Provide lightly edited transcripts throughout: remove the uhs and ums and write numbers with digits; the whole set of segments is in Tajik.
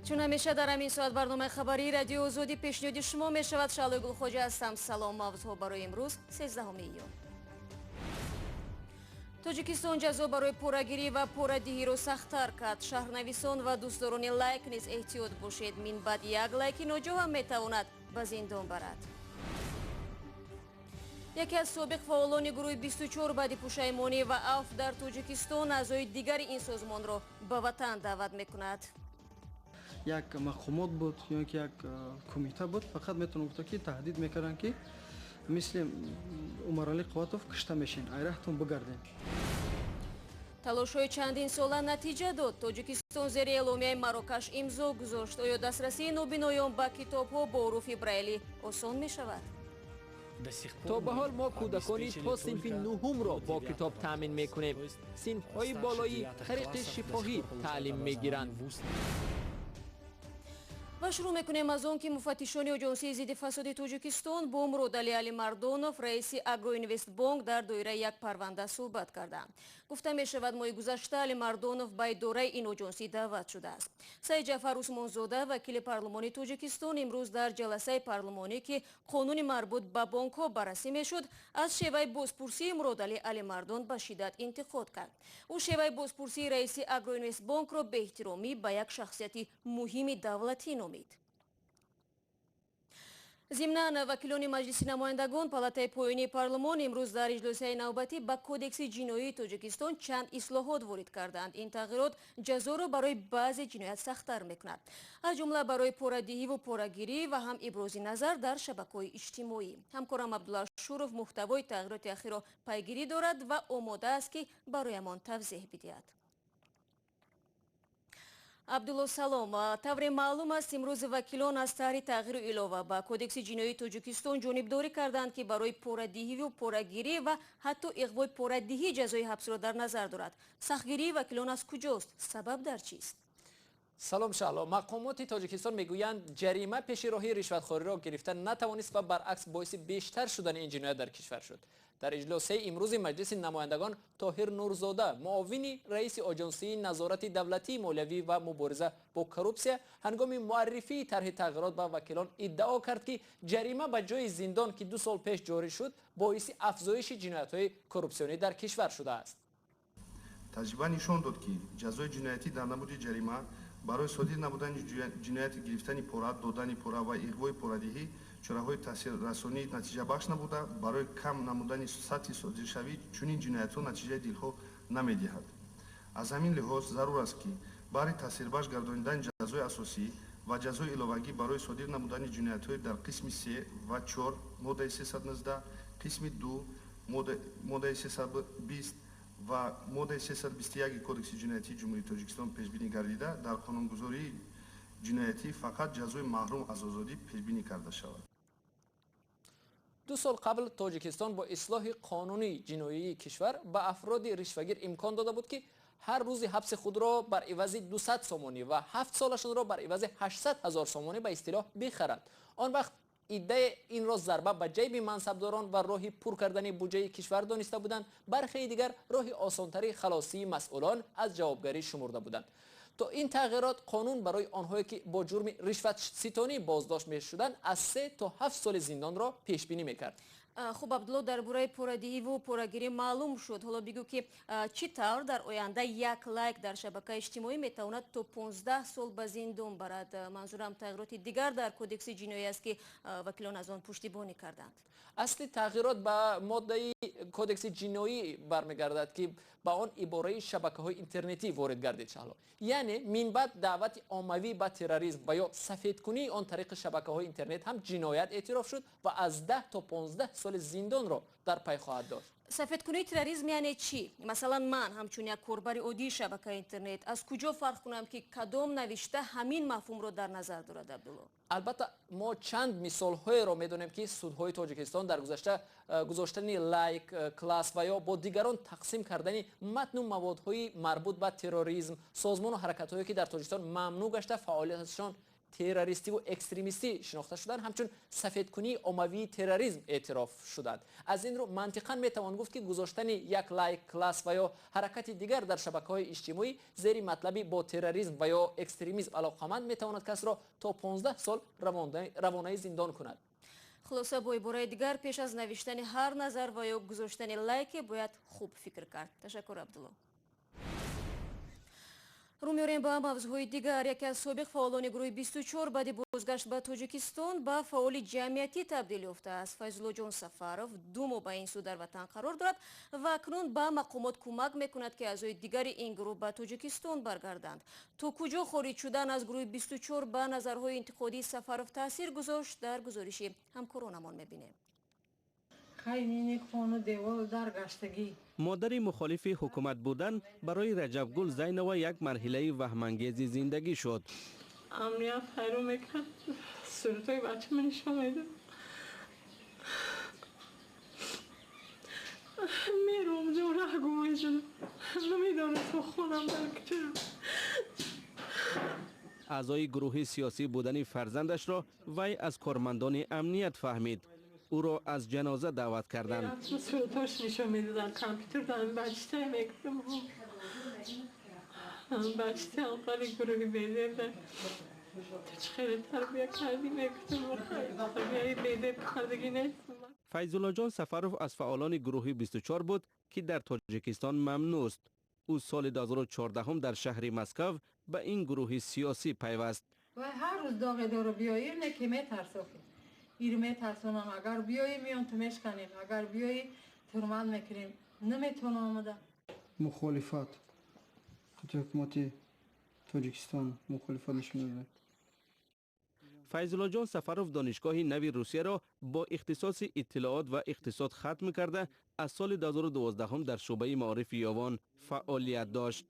چون همیشه در همین ساعت برنامه خبری رادیو آزادی پیشنهاد شما می شود. شعله گلخوجه هستم. سلام. موضوع برای امروز 13 ایون. توجیکستان ҷазо барои порагирӣ ва порадиҳиро сахттар кард. шаҳрнависон ва дӯстдорони лайк низ эҳтиёт бошед. минбаъд як лайки ноҷо ҳам метавонад ба зиндон барад. яке аз собиқ фаъолони гурӯҳи 24 баъди пушаймонӣ ва афви дар тоҷикистон аъзои дигари ин созмонро ба ватан даъват мекунад. як мақомот буд ё ки як кумита буд, фақат метавонам гуфта ки таҳдид мекарданд ки мисли умарали қувватов кишта мешин, айрахтон бигардем. талошҳои чандин сола натиҷа дод. тоҷикистон зери эъломияи марокаш имзо гузошт. оё дастрасии нобиноён ба китобҳо бо ҳуруфи брайли осон мешавад? то ба ҳол мо кӯдакони то синфи нуҳумро бо китоб таъмин мекунем. синфҳои болоӣ тариқи шифоҳӣ таълим мегиранд. ва шурӯъ мекунем аз он ки муфаттишони оҷонсии зидди фасоди тоҷикистон бо мурод Али Алимардонов, раиси агроинвестбонк дар доираи як парванда суҳбат карданд. гуфта мешавад моҳи гузашта Алимардонов ба идораи ин оҷонсӣ даъват шудааст. Саид Ҷафар Усмонзода, вакили парлумони Тоҷикистон, имрӯз дар ҷаласаи парлумонӣ ки қонуни марбут ба бонкҳо баррасӣ мешуд, аз шеваи бозпурсии мурод Али Алимардон ба шиддат интиқод кард. ӯ шеваи бозпурсии раиси агроинвестбонкро беэҳтиромӣ ба як шахсияти муҳими давлатӣ номид. зимнан вакилони маҷлиси намояндагон палатаи поёнии парлумон имрӯз дар иҷлосияи навбатӣ ба кодекси ҷиноии Тоҷикистон чанд ислоҳот ворид карданд. ин тағйирот ҷазоро барои баъзе ҷиноят сахттар мекунад, аз ҷумла барои порадиҳиву порагирӣ ва ҳам ибрози назар дар шабакаҳои иҷтимоӣ. ҳамкорам Абдулла Шуров муҳтавои тағйироти ахирро пайгирӣ дорад ва омода аст ки бароямон тавзеҳ бидиҳад. Абдулло, салом. тавре маълум аст имрӯз вакилон аз таҳри тағйиру илова ба кодекси ҷиноии Тоҷикистон ҷонибдорӣ карданд ки барои порадиҳиву порагирӣ ва ҳатто иғвои порадиҳӣ ҷазои ҳабсро дар назар дорад. сахтгирии вакилон аз куҷост? сабаб дар чист? салом шаҳло. мақомоти Тоҷикистон мегӯянд ҷарима пеши роҳи ришватхориро гирифта натавонист ва баръакс боиси бештар шудани ин ҷиноят дар кишвар шуд. дар иҷлосаи имрӯзи маҷлиси намояндагон Тоҳир Нурзода, муовини раиси оҷонсии назорати давлатии молиявӣ ва мубориза бо коррупсия, ҳангоми муаррифии тарҳи тағйирот ба вакилон иддао кард ки ҷарима ба ҷои зиндон ки 2 сол пеш ҷорӣ шуд, боиси афзоиши ҷиноятҳои коррупсионӣ дар кишвар шудааст. таҷриба нишон дод ки ҷазои ҷиноятӣ дар намуди ҷарима барои содир намудани ҷинояти гирифтани пора, додани пора ва иғвои порадиҳӣ чораҳои таъсиррасонӣ натиҷабахш набуда, барои кам намудани сатҳи содиршавӣ чунин ҷиноятҳо натиҷаи дилхоҳ намедиҳад. аз ҳамин лиҳоз зарур аст ки баҳри таъсирбахш гардонидани ҷазои асосӣ ва ҷазои иловагӣ барои содир намудани ҷиноятҳои дар қисми 3 ва 4 моддаи 319, қисми 2 моддаи 320 ва моддаи 321 кодекси ҷиноятии ҷумҳурии Тоҷикистон пешбинӣ гардида, дар қонунгузории ҷиноятӣ фақат ҷазои маҳрум аз озодӣ пешбинӣ карда шавад. 2 сол қабл Тоҷикистон бо ислоҳи қонуни ҷиноии кишвар ба афроди ришвагир имкон дода буд ки ҳар рӯзи ҳабси худро бар ивази 200 сомонӣ ва 7 солашонро бар ивази 800 000 сомонӣ ба истилоҳ бихарад. он вақт иддаи инро зарба ба ҷайби мансабдорон ва роҳи пур кардани буҷаи кишвар дониста буданд, бархеи дигар роҳи осонтари халосии масъулон аз ҷавобгарӣ шумурда буданд. то ин тағйирот қонун барои онҳое ки бо ҷурми ришватситонӣ боздошт мешуданд аз 3 то 7 соли зиндонро пешбинӣ мекард. хуб Абдулло, дар бораи порадиҳиву порагирӣ маълум шуд. ҳоло бигӯ ки чӣ тавр дар оянда як лайк дар шабакаи иҷтимоӣ метавонад то 15 сол ба зиндон барад? манзурам тағйироти дигар дар кодекси ҷиноӣ аст ки вакилон аз он пуштибонӣ карданд. асли тағйирот ба моддаи кодекси ҷиноӣ бармегардад ки ба он ибораи шабакаҳои интернетӣ ворид гардид шаҳло. яъне минбаъд даъвати оммавӣ ба терроризм ва ё сафедкунии он тариқи шабакаҳои интернет ҳам ҷиноят эътироф шуд ва аз 10 то 15 соли зиндонро дар пай хоҳад дошт. сафедкунии терроризм яъне чӣ? масалан ман ҳамчун як корбари оддии шабакаи интернет аз куҷо фарқ кунам ки кадом навишта ҳамин мафҳумро дар назар дорад? Абдулло, албатта мо чанд мисолҳоеро медонем ки судҳои Тоҷикистон дар гузашта гузоштани лайк, класс ва ё бо дигарон тақсим кардани матну маводҳои марбут ба терроризм, созмону ҳаракатҳое ки дар Тоҷикистон мамнӯъ гашта фаъолияташон терористی و اکستریمیستی شناخته شدند، همچون سفیدکنی عمومی تروریسم اعتراف شدند. از این رو منطقاً میتوان گفت که گذاشتن یک لایک، کلاس و یا حرکت دیگر در شبکه‌های اجتماعی زیر مطلبی با تروریسم و یا اکستریمیسم علاقمند میتواند کس را تا 15 سال روانه زندان کند. خلاصه با عبارت دیگر پیش از نوشتن هر نظر و یا گذاشتن لایک باید خوب فکر کرد. تشکر عبدالله. رو می‌آوریم با موضوعهای دیگر. یکی از سابق فعالان گروه 24 بعد بازگشت به تاجیکستان به فعال جمعیتی تبدیل یافته است. فیض‌الله جان سفرов 2 ماه به این سو در وطن قرار دارد و اکنون به مقامات کمک می‌کند که اعضای دیگر این گروه به تاجیکستان برگردند. تا کجا خارج شدن از گروه 24 به نظرهای انتقادی سفرов تاثیر گذاشت در گزارش همکارانمان می‌بینیم. مادر مخالف حکومت بودن برای رجبگل زینوا یک مرحله وهم‌انگیز زندگی شد. امنیت حیرو میکرد، صورتای بچه من نشان میده. میرم جو ره گمه شد، نمیدانم تو خونم در کجا. اعضای گروه سیاسی بودن فرزندش را وی از کارمندان امنیت فهمید. او را از جنازه دعوت کردند. صورتاش نشان میده در کامپیوتر دارم بچه میگفتم. بچه اول گروهی بیده تو خیلی تربیه کردی میگفتم تربیه بیده کردگی نیست. فیض‌الله جان سفرov از فعالان گروه 24 بود که در تاجیکستان ممنوع است. او سال 2014 در شهر مسکو به این گروه سیاسی پیوست. و هر روز داغ دارو بیایی نه که میترسم. ایر میترسونم اگر بیایی میان تو میشکنیم، اگر بیایی ترمال میکنیم، نمیتونم آمده. مخالفت حکومت تاجیکستان مخالفت نشون داده. فیض‌الله جان سفرov دانشگاه نوی روسیه را با اختصاص اطلاعات و اقتصاد ختم کرده از سال 2012 در شعبه معارف یاوان فعالیت داشت.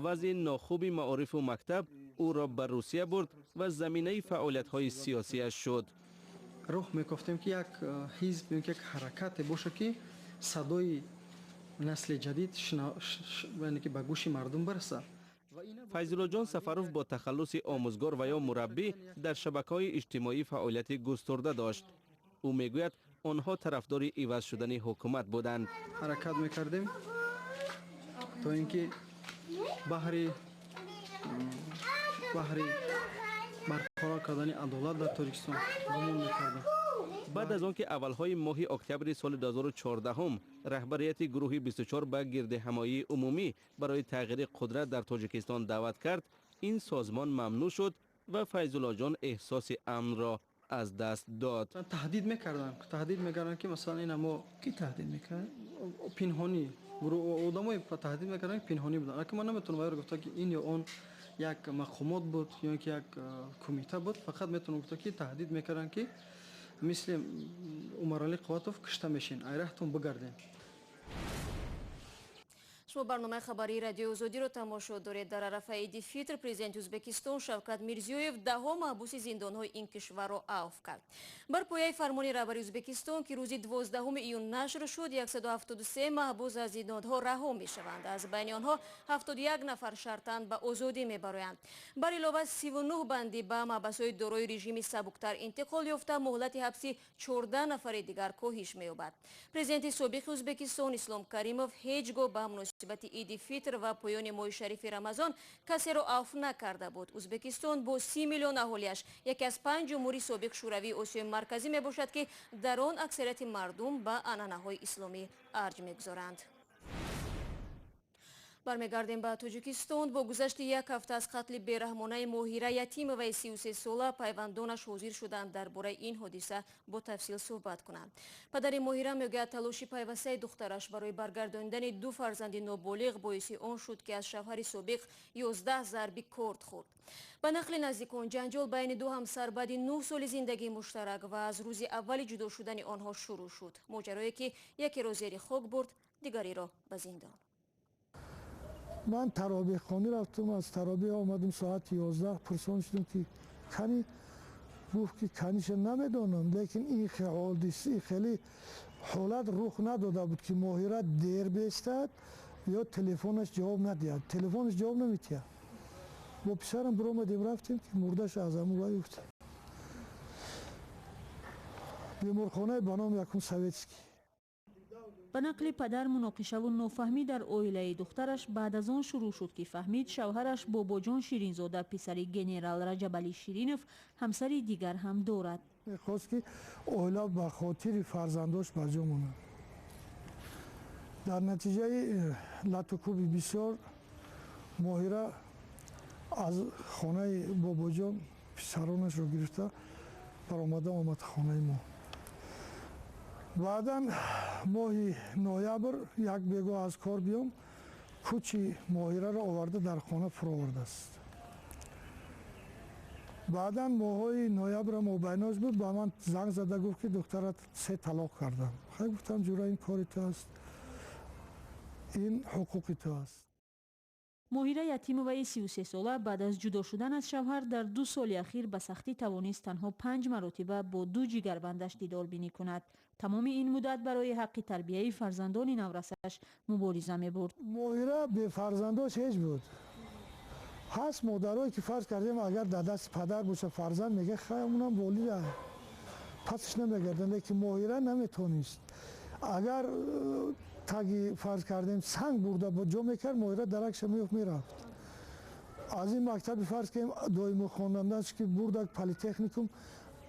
وضع ناخوب معارف و مکتب او را به روسیه برد و زمینه فعالیت‌های سیاسیش شد. روح میگفتیم که یک حزب یک حرکت باشه که صدای نسل جدید یعنی که به گوش مردم برسه. فیض‌الله جان سفرov با تخلص آموزگار و یا مربی در شبکه‌های اجتماعی فعالیت گسترده داشت. او میگوید آنها طرفدار عوض شدن حکومت بودند. حرکت میکردیم تا اینکه بحری برقرار کردن عدالت در تاجیکستان گمان میکردیم. بعد از آنکه اولهای ماه اکتبر سال 2014 رهبریت گروه 24 به گرد همایی عمومی برای تغییر قدرت در تاجیکستان دعوت کرد، این سازمان ممنوع شد و فیض‌الله جان احساس امن را از دست داد. تهدید میکردن که مثلا این ما کی تهدید میکرد؟ پنهانی گروه آدمای تهدید میکردن که پنهانی بودن. اگه من نمیتونم باید گفت که این یا اون یک مقامات بود یا یک کمیته بود، فقط میتونم گفت که تهدید میکردن که مثل عمرالی قواتوف کشته میشین، ایرهتون بگردین. شما برنامه خبری رادیو آزادی رو تماشا دارید. در عرفه ایدی فیتر پرزیدنت ازبکستان شوکت میرزیویف ده‌ها محبوس زندان‌های این کشور را عفو کرد. بر پایه فرمان رهبری ازبکستان که روز 12 ایون نشر شد، 173 محبوس از زندان‌ها رها می‌شوند. از بین آنها 71 نفر شرطاً به آزادی می‌برآیند. بر علاوه 39 بندی به محبس‌های دارای رژیم سبکتر انتقال یافته، مهلت حبسی 14 نفر دیگر کاهش می‌یابد. پرزیدنت سابق ازبکستان اسلام کریموف هیچگاه به مناسبت ایدی فیتر و پایان ماه شریف رمضان کسی را عفو نکرده بود. ازبکستان با 30 میلیون اهالیش یکی از 5 جمهوری سابق شوروی آسیای مرکزی می باشد که در آن اکثریت مردم به عنعنه‌های اسلامی ارج می‌گذارند. برمیگردیم به تاجیکستان. با گذشت یک هفته از قتل بیرحمانه موهیره یتیموی 33 ساله، پیوندانش حاضر شدند درباره این حادثه با تفصیل صحبت کنند. پدر موهیره میگوید تلاش پیوسته دخترش برای برگرداندن 2 فرزند نابالغ باعث آن شد که از شوهر سابق 11 ضربه کارد خورد. به نقل نزدیکان، جنجال بین 2 همسر بعد 9 سال زندگی مشترک و از روز اول جدا شدن آنها شروع شد. ماجرایی که یکی را زیر خاک برد، دیگری را به زندان. من ترابیح خانه رفتم، از ترابیح آمدم ساعت 11 پرسان شدم که کنی؟ گفت که کنیش نمیدانم، لیکن این خیلی حالت رخ نداده بود که ماهیره دیر بیستد یا تلفنش جواب ندهد. تلفنش جواب نمیتید. با پسرم برآمدیم رفتیم که مردش از همون بیفتیم. بیمارخانه به نام یکم سویتسکی. به نقل پدر مناقشه و نافهمی در عائله دخترش بعد از آن شروع شد که فهمید شوهرش باباجان شیرینزاده پسر گنرال رجب علی شیرینوف همسر دیگر هم دارد. می‌خواست که عائله به خاطر فرزنداش برجا ماند. در نتیجه لطوکوب بسیار ماهیره از خانه باباجان پسرانش رو گرفته برآمده آمد خانه ما. بعدا ماهی نوامبر یک بیگاه از کار بیام کوچی ماهیره را آورده در خانه فرو آورده است. بعدا ماهای نوامبر مابیناش بود به من زنگ زده گفت که دخترت 3 طلاق کردم. خیلی گفتم جورا این کاری تو است، این حقوقی تو است. موهیره یتیموی 33 ساله بعد از جدا شدن از شوهر در 2 سال اخیر به سختی توانست تنها 5 مرتبه با 2 جگربندش دیدار بینی کند. تمام این مدت برای حق تربیه فرزندان نورسش مبارزه می‌برد. موهیره به فرزنداش هیچ بود. هست مادرایی که فرض کردیم اگر در دست پدر باشه فرزند میگه خیلی اونم والیده پسش نمیگردن، لیکن موهیره نمیتونست. اگر تاگی فرض کردیم سنگ برده با جا میکرد موهیره درکش میرفت. از این مکتب فرض کردیم دائم خواندندش که برده پلیتکنیکوم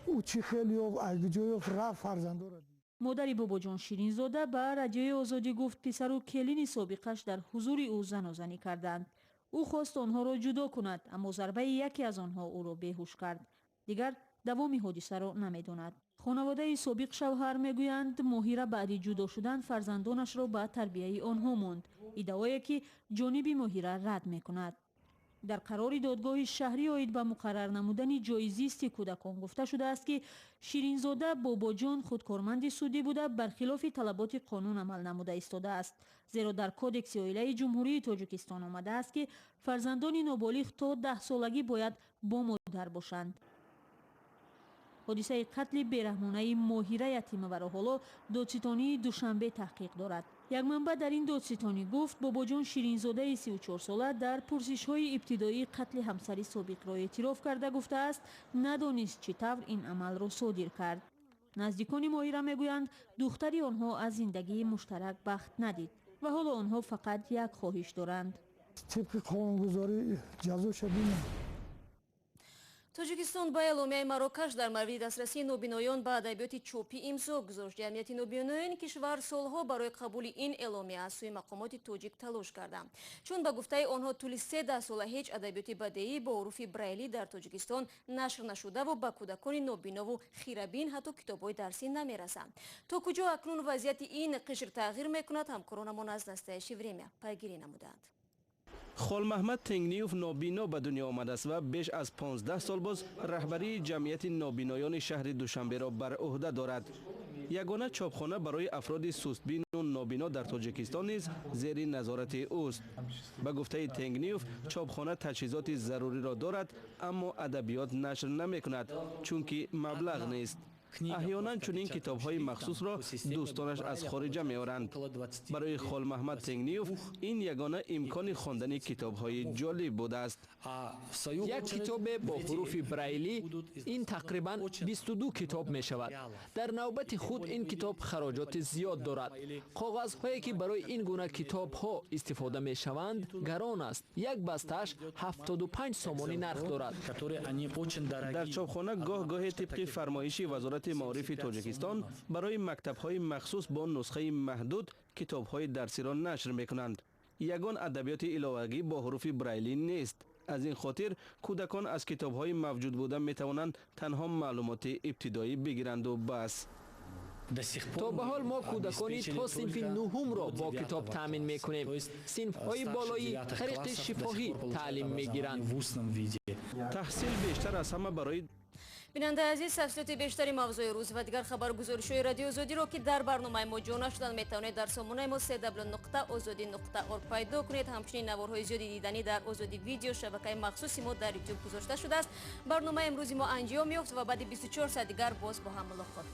او چی خیلی اگجوی رفت فرزنده را. مادر باباجان شیرینزاده به رادیوی آزادی گفت پسر و کلین سابقش در حضور او زنازنی کردند. او خواست آنها را جدا کند اما ضربه یکی از آنها او را بیهوش کرد. دیگر دوام حادثه را نمیداند. خانواده سابق شوهر میگویند موهیره بعد جدا شدن فرزندانش را به تربیه آنها ماند. ادعایی که جانب موهیره رد میکند. در قرار دادگاه شهری عاید به مقرر نمودن جای زیست کودکان گفته شده است که شیرینزاده باباجان خودکارمند سودی بوده برخلاف طلبات قانون عمل نموده ایستاده است، زیرا در کودکس عائله جمهوری تاجیکستان آمده است که فرزندان نابالغ تا 10 سالگی باید با مادر باشند. حادثه قتل بیرحمانه موهیره یتیموی را حالا دادستانی دوشنبه تحقیق دارد. یک منبع در این دادستانی گفت باباجان شیرینزاده 34 ساله در پرسش‌های ابتدایی قتل همسر سابق را اعتراف کرده گفته است ندانست چطور این عمل را صادر کرد. نزدیکان موهیره میگویند دختری آنها از زندگی مشترک بخت ندید و حالا آنها فقط یک خواهش دارند. طبق قانونگذاری ҷазо шавем. тоҷикистон ба эъломияи марокаш дар мавриди дастрасии нобиноён ба адабиёти чопӣ имзо гузошт. ҷамъияти нобиноёни кишвар солҳо барои қабули ин эъломия аз сӯи мақомоти тоҷик талош карданд, чун ба гуфтаи онҳо тӯли 3 сола ҳеҷ адабиёти бадеӣ бо ҳуруфи брайлӣ дар тоҷикистон нашр нашудаву ба кӯдакони нобинову хирабин ҳатто китобҳои дарсӣ намерасанд. то куҷо акнун вазъияти ин қишр тағйир мекунад, ҳамкоронамон аз настоящее время пайгирӣ намуданд. خالمحمد تنگنیوف نابینا به دنیا آمده است و بیش از 15 سال باز رهبری جمعیت نابینایان شهر دوشنبه را بر عهده دارد. یگانه چاپخانه برای افراد سستبین و نابینا در تاجیکستان نیز زیر نظارت اوست. به گفته تنگنیوف چاپخانه تجهیزات ضروری را دارد اما ادبیات نشر نمی کند چون که مبلغ نیست. احیانا چنین کتاب‌های مخصوص را دوستانش از خارج می‌آورند. برای خال محمد تنگنیوف این یگانه امکان خواندن کتاب‌های جالب بوده است. یک کتاب با حروف برایلی این تقریباً 22 کتاب می‌شود. در نوبت خود این کتاب خراجات زیاد دارد. کاغذهایی که برای این گونه کتاب‌ها استفاده می‌شوند گران است. یک بسته‌اش 75 سومانی نرخ دارد. در چاپخانه گاه گاهی طبق فرمایش وزارت معارف تاجیکستان برای مکتب‌های مخصوص با نسخه محدود کتاب‌های درسی را نشر می‌کنند. یگان ادبیات الهه‌ای با حروف برایلی نیست. از این خاطر کودکان از کتاب‌های موجود بوده می‌توانند تنها معلومات ابتدایی بگیرند و بس. تا به حال ما کودکانی تا صنف نهم را با کتاب تامین می‌کنیم. صنف‌های بالایی طریق شفاهی تعلیم می‌گیرند. تحصیل بیشتر از همه برای بیننده عزیز، تفصیلات بیشتری موضوع روز و دیگر خبرگزاری‌های رادیو آزادی را که در برنامه ما جا نشدن میتوانید در سامانه ما www.azadi.org پیدا کنید. همچنین نوارهای زیادی دیدنی در آزادی ویدیو شبکه مخصوصی ما در یوتیوب گذاشته شده است. برنامه امروزی ما انجام یافت و بعد 24 ساعت دیگر باز با هم ملاقات